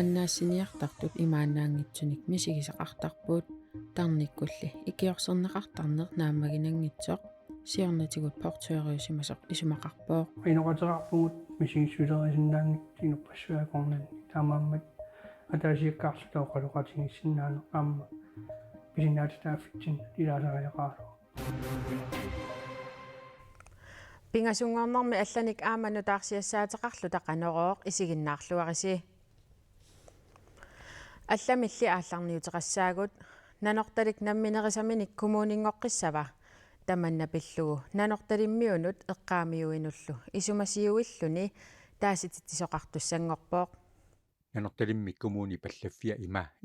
аннаассиниартартут имаанаангитсуник мисигисақартарпуут тарниккулли икиорсернеқартарнеқ нааммагинангитсоқ сиорнатигут портуериусимасоқ исумақарпоо иноқатеқарпугут мисигиссулерисиннаангит инуппассуакорнани таамааммат атаасиаккаарлутоо қалоқатингиссиннаанеқ аама писинаатитааффитсин илаасариақаалу пингасунгорнэрми алланик ааману таарсиассаатеқарлу тақанерооқ исигиннаарлуариси алламилли аалларниутеқассаагут нанорталик намминерисаминик кумуунингоққиссава таманна пиллугу нанорталиммиунут эққаамиуинуллу исумасиуиллуни таасититсоқартуссангорпооқ нанорталимми кумууни паллаффиа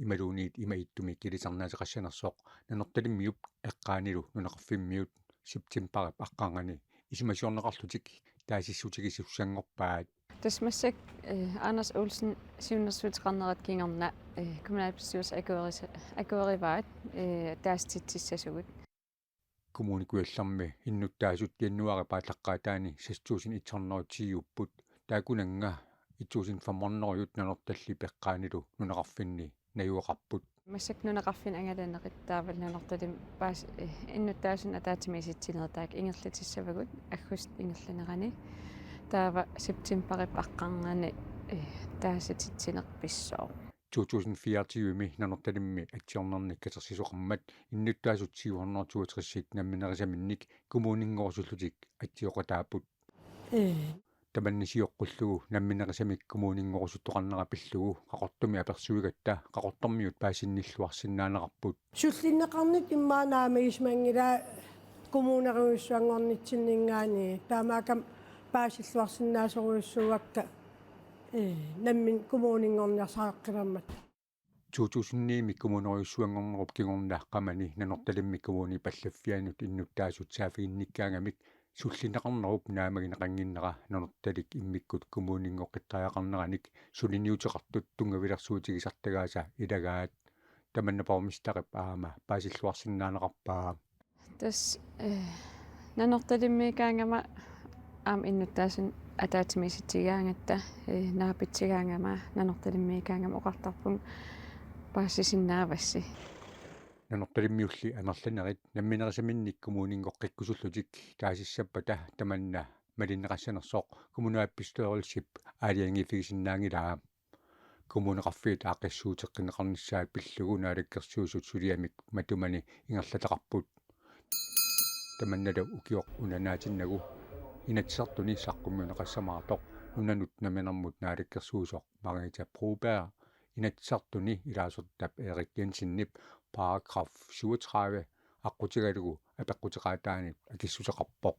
ималуунит имаиттуми килисарнаатеқассанерсоқ нанорталиммиуп эққаанилу нунақарфиммиут септембарап аққангани исумасиорнеқарлутик таасиссутигисуссангорпаат тасмассак Anders Olsen 770 кингерна kommunalbestyrelse акуэриваат тааститсиссасугут коммуникуалларми иннуттаасут кианнуари пааллаққаатаани 6140 таакунанга 1500 нанорталли пеққаанилу нунақарфинни наюоқарпут массак нунақарфин ангалаанеқиттаавал нанорталим паас иннуттаасун атаатимиситсинертаак ингерлатиссавагут аггуст ингерланерани таава септембарип аққарнгаани таасатитсинерписсоо 2024ми нанорталимми атсиорнерник катерсисоқармат иннуттаасут 762 намминерисаминник коммунингорсуллутик атсиоқатаапут таманнисиоққуллугу намминерисамик коммунингорсуттоқарнера пиллугу қақортуми аперсуигатта қақортормиут паасинниллуарсинаанеқарпут суллиннеқарник иммаанаама исмангила коммуунериуссуангорнитсиннингаани таамаакам паасиллуарсинаасоруйуссууакка наммин коммуунингорниарсааққиламмат 2009ми коммуунериуссуангорнеруп кигорнааққамани нанорталимми коммууни паллаффианут иннуттаасут саафигинниккаангамик суллинеқарнеруп наамагинеқангиннера нанорталик иммиккут коммуунингоққиттариақарнераник сулиниутеқартут тунгавилэрсуутигисартагааса илагаат таманнапаормистақип аама паасиллуарсинаанеқарпаа тас нанорталиммикаангама аам иннуттааsun атаатимиситсигаангатта наапитсигаангама нанорталиммикаангама оқартарпун паассисиннаавасси нанорталиммиулли амерланерит намминерисаминник коммунингоққиккусуллутик таасиссаппата таманна малиннеқассанерсоқ коммунаапписторилшип аалиангифигисиннаангилаа коммунеқарфиит аақиссуутеққинеқарниссаат пиллугу наалаккерсуусут сулиамик матумани ингерлатеқарпут таманналу укиоқ унанаатиннагу инатсартуни саққуммунеқассамаартоқ нунанут наминермут наалаккерсуусоқ Marita Broberg инатсартуни илаасертап Erik Jensen-нип параграф 37 аққутигалугу апеққутеқаатаани акиссусеқарпоқ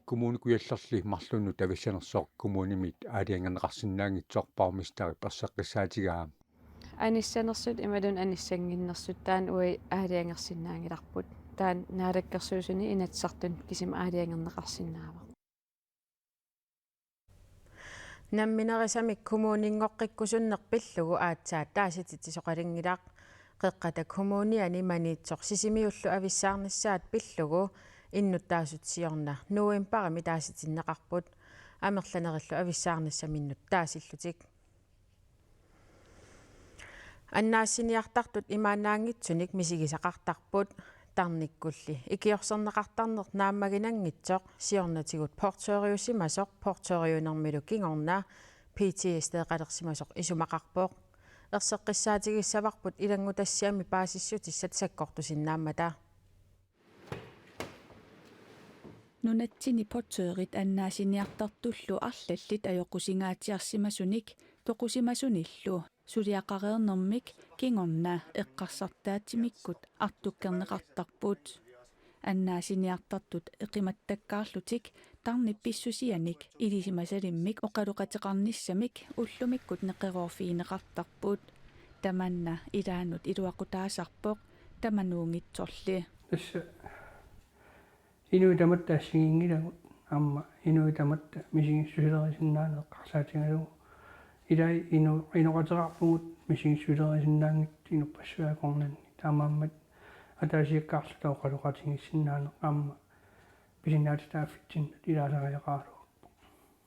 коммуникуяллерли марлунну тависсанерсоқ коммунимит аалиангернеқарсинаангитсоқ пармистари персаққиссаатигаа аниссанерсут ималун аниссангиннерсут таан уи аалиангерсинаангиларпут таан наалаккерсуусуни инатсартун кисим аалиангернеқарсинаава намминерисамик коммунингоққиккусуннерпиллугу аатсаат таасититсоқалингилаақ қеққата коммуниани маниитсоқ сисимиуллу ависсаарниссаат пиллугу иннуттаасутсиорна нуимпарами тааситиннеқарпут амерланериллу ависсаарниссаминнут таасиллутик аннаассиниартартут имаанаангитсуник мисигисақартарпут тарниккулли икиорсернеқартарнер нааммагинангитсоқ сиорнатигут порториусимасоқ порториунермилу кингорна PTSD қалерсимасоқ исумақарпоқ ерсеққиссаатигиссаварпут илангутассиами паасиссутиссат саккортусиннааммата нунатсини потсеерит аннаасиниартартуллу арлаллит аёқусингаатиарсимасуник тоқусимасуниллу сулиақареернэрмик кингорна эққарсартаатимиккут артуккернеқартарпут аннаасиниартартут эқиматтаккаарлутик тарнипписсусианик илисимасалиммик оқалуқатеқарниссамик уллумиккут неқероорфиинеқартарпут таманна илаанут илуақутаасарпоқ тамануунгитсорли тасса инуитаматта ассигингилагут аама инуитаматта мисигиссусилерисиннаанеққарсаатингалугу илай инуқатерарпугут мисигиссусилерисиннаангит инуппассуакорнани таамааммат атаасиаккаарлутоо қалоқатингиссиннаанеқ аама писинаатитааффитсин илаасариақаалу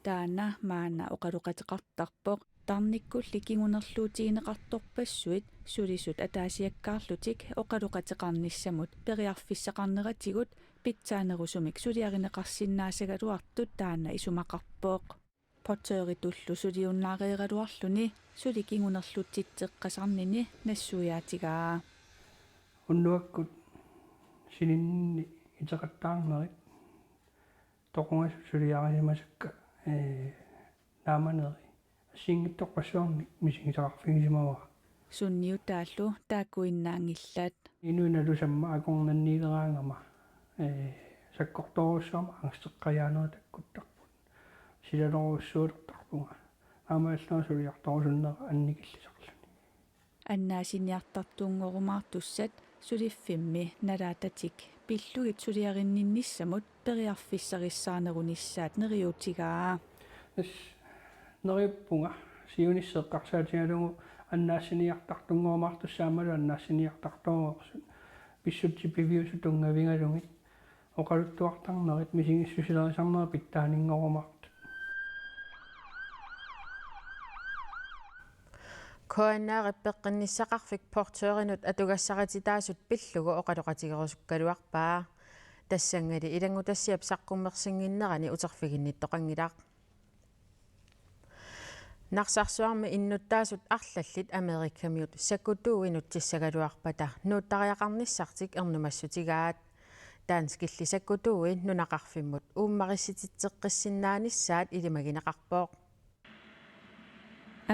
таана маана оқалуқатеқартарпоқ тарниккулли кигунерлуутигинеқарторпассуит сулисут атаасиаккаарлутик оқалуқатеқарниссамут периарфиссақарнератигут питсаанерусумик сулиаринеқарсиннаасагалуартут таана исумақарпоқ потсееритуллу сулиуннаареералуарлуни сули кигунерлутитсеққасарнини нассуяатигаа уннуаккут сининни итеқаттаарнерит тоқунгас сулиарисимасакка нааманери сингиттоққассуарни мисигисақарфигисимава сунниутааллу тааккуиннаангиллат инуиналусамма акорнанниилераангама саккорторуссаама ангстеққаяанера таккуттарпут силалоруссуутартарпунга аамааллаа сулиарторусуннера анникиллисарлуни аннаасиниартартунгорумаартуссат сулиффимми налаататик пиллугит сулиариннинниссамут периарфиссариссаарнерунissaат нериутигаа ас нериппунга сиуниссеэққарсаатигалугу аннаассиниартартунгоромаартуссаамалу аннаассиниартарторуерсут писсутти пивиусу тунгавингалугит оқалуттуартарнерит мисигиссусилерисарнера питтаанингоромаарту коаннаариппеққинниссақарфик портуеринут атугассаратитаасут пиллугу оқалоқатигерусуккалуарпаа тассангали илангутассиап саққуммерсингиннерани утерфигинниттоқангилаақ нарсарсуарми иннуттаасут арлаллит америккамиут саккутууинут тиссагалуарпата нууттариақарниссартик ернумассутигаат таанскилли саккутууи нунақарфиммут ууммарисититсеққиссиннаанissaат илимагинеқарпооқ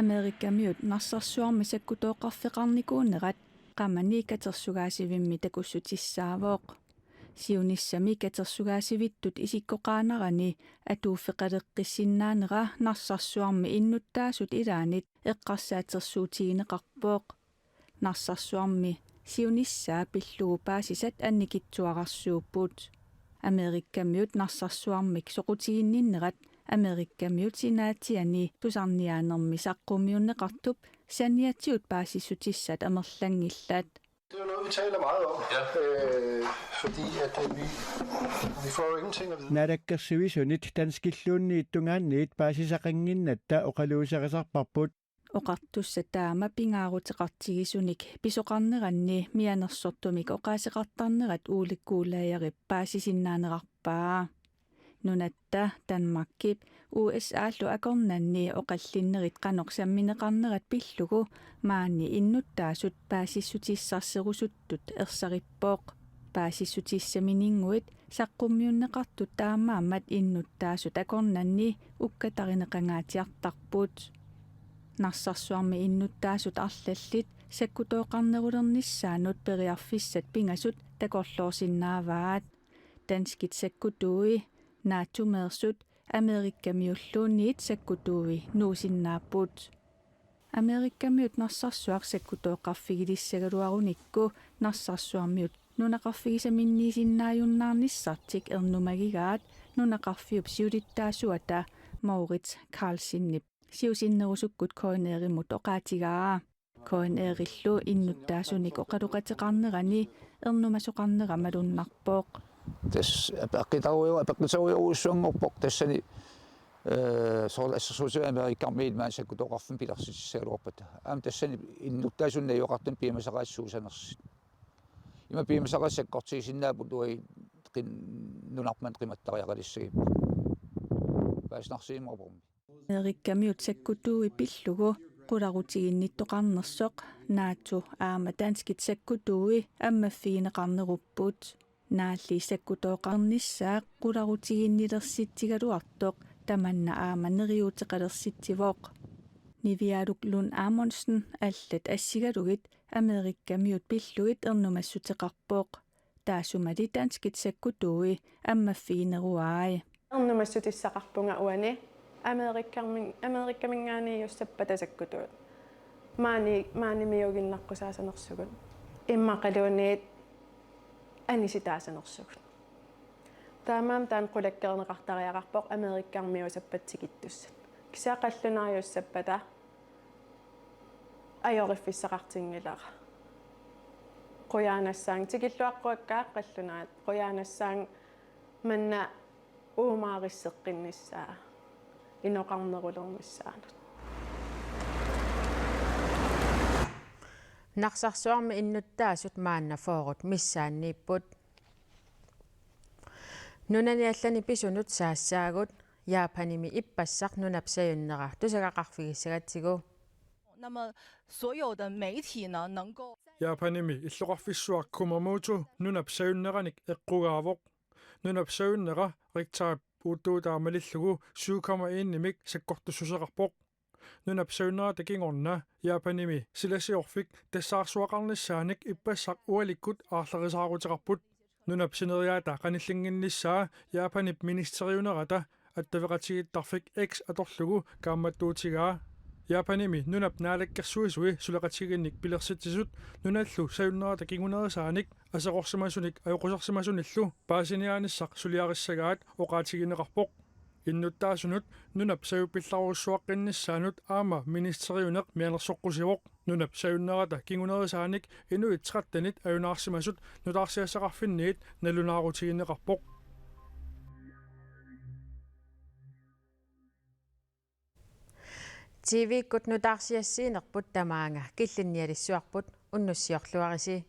америккамиут нарсарсуарми саккутооқарфеқарникуунерат qamani katersugaasivimmi takussutissaaavoq siunissami katersugaasivittut isikkoqaanarani atuuffeqaleqqissinnaanera narsarsuarmi innuttaasut ilaanit eqqarsaatersuutigineqarpooq narsarsuarmi siunissaa pillugu paasisat annikitsuararsuupput amerikkamiut narsarsuarmik soqutiginninnerat amerikkamiut sinaatiani tusarniaanermi saqqummiunneqartup saniatiut paasissutissat amerlangillat. Det er jo noget, vi taler meget om, fordi at vi får jo ingenting at vide. Narakkersuisunit tanskilluunniittungaanniit paasisaqanginnatta oqaluusaqisarparput oqartussataama pingaaruteqartigisunik pisoqarneranni mianersortumik oqaaseqartarnerat uulikkuulaajari paasisinnaanерarpaa nunatta Danmarkip USA-llu akornanni oqallinnerit qanorsammineqarnerat pillugu maanni innuttaasut paasissutissarserusuttut ersarippooq paasissutissamininguit saqqummiunneqartut taamaammat innuttaasut akornanni ukkatarineqangaatiartarput narsarsuarmi innuttaasut arlallit sakkutooqarnerulernissaanut periarfissat pingasut takorloorsinnaavaat danskit sakkutuui naatumeersut amerikkamiulluunniit sakkutuui nuusinnaapput amerikkamiut narsarsuaq sakkutooqarfigilissagaluarunikku narsarsuarmiut nunaqarfigisaminniisinnaajunnaarnissartik ernumagigaat nunaqarfiup siulittaasuata Maurits Karlsinnip siusinnerusukkut koineerimut oqaatigaa koineerillu innuttaasunik oqaluqateqarnerani ernumasoqarneramalunnerpooq апеққитаруйуусsuangorpoq тассани соорл ассерсуутига америккармиит маан саккутоқарфин пиларситиссагалуарпата аама тассани иннуттаасунна юоқартун пиамасақаассуусанерсит има пиамасақаассаккортигисиннаапут уи қин нунарман қиматтариақалиссаги пааснарсииморпорми америккамиут саккутууи пиллугу qularutigинниттоқарнерсоқ наату аама таанскит саккутууи аммаффигинеқарнеруппут наалли саккутооқарнissaaq qularutigиннилерситсигалуартоқ таманна аама нериутеқалерситсивоқ нивиалуклун Амонсен аллат ассигалугит америккамиут пиллугит ернумассутеқарпооқ таасумали таанскит саккутууи аммаффигинеруаи ернумассутиссақарпунга уани америккамингаани юссаппата саккутуут маани миугиннаққусаасанерсугут иммақалуунниит аниситаасанерсугут таамаам таан qulakkerneqartariaqarpoq америккармиусаппатсигиттуссат кисаақаллунариуссаппата ajorifissaqartingilара qoyaanassaan tikilluaqqуаккаа qallunaat qoyaanassaan manna uumaarisseqqinnissaa иноқарнерулермиссаанут Naqsarsuarmi innuttaasut maanna foorut missaanniipput. Nunaniallani pisunut saassaagut Japanimi ippassaq nunapsayunnera tusagaqarfigissagatigu. 那么所有的媒体呢，能够 Japanimi illuqarfissuaq kumamuutu nunapsayunneraniq eqqugaavoq nunapsayunnera riktara uuttuutaamalillugu 7,1 sakkortussuseqarpoq nunapsayunnera takingorna Japanimi silasiorfik tassaarsuaqarnissaanik ippassaq ualikkut aarlerisaarutеqarput nunapsineriaata qanillinginnissaa Japanip ministeriunerata attavеqatigittarfik X atorlugu kaammattuutigaa Japanimi nunap naalakkersuisui suleqatiginnik pilersitsisut nunallu sayunnerata kingunerisaanik aseqorsimasunik ajoqusarsimasunillu paasiniaanissaq suliarissagaat oqaatigineqarpoq innuttaasunut nunap sayuppillaruussuaqqinnissaanut aama ministeriuneq mianersoqqusivoq nunap sayunnerata kingunerisaanik inuit 13 ajunaarsimasut nutaarsiassaqarfinniit nalunaaruutigineqarpoq TV-kut nutaarsiassiinerput tamaanga killinnialissuarput unnussiorluarisi.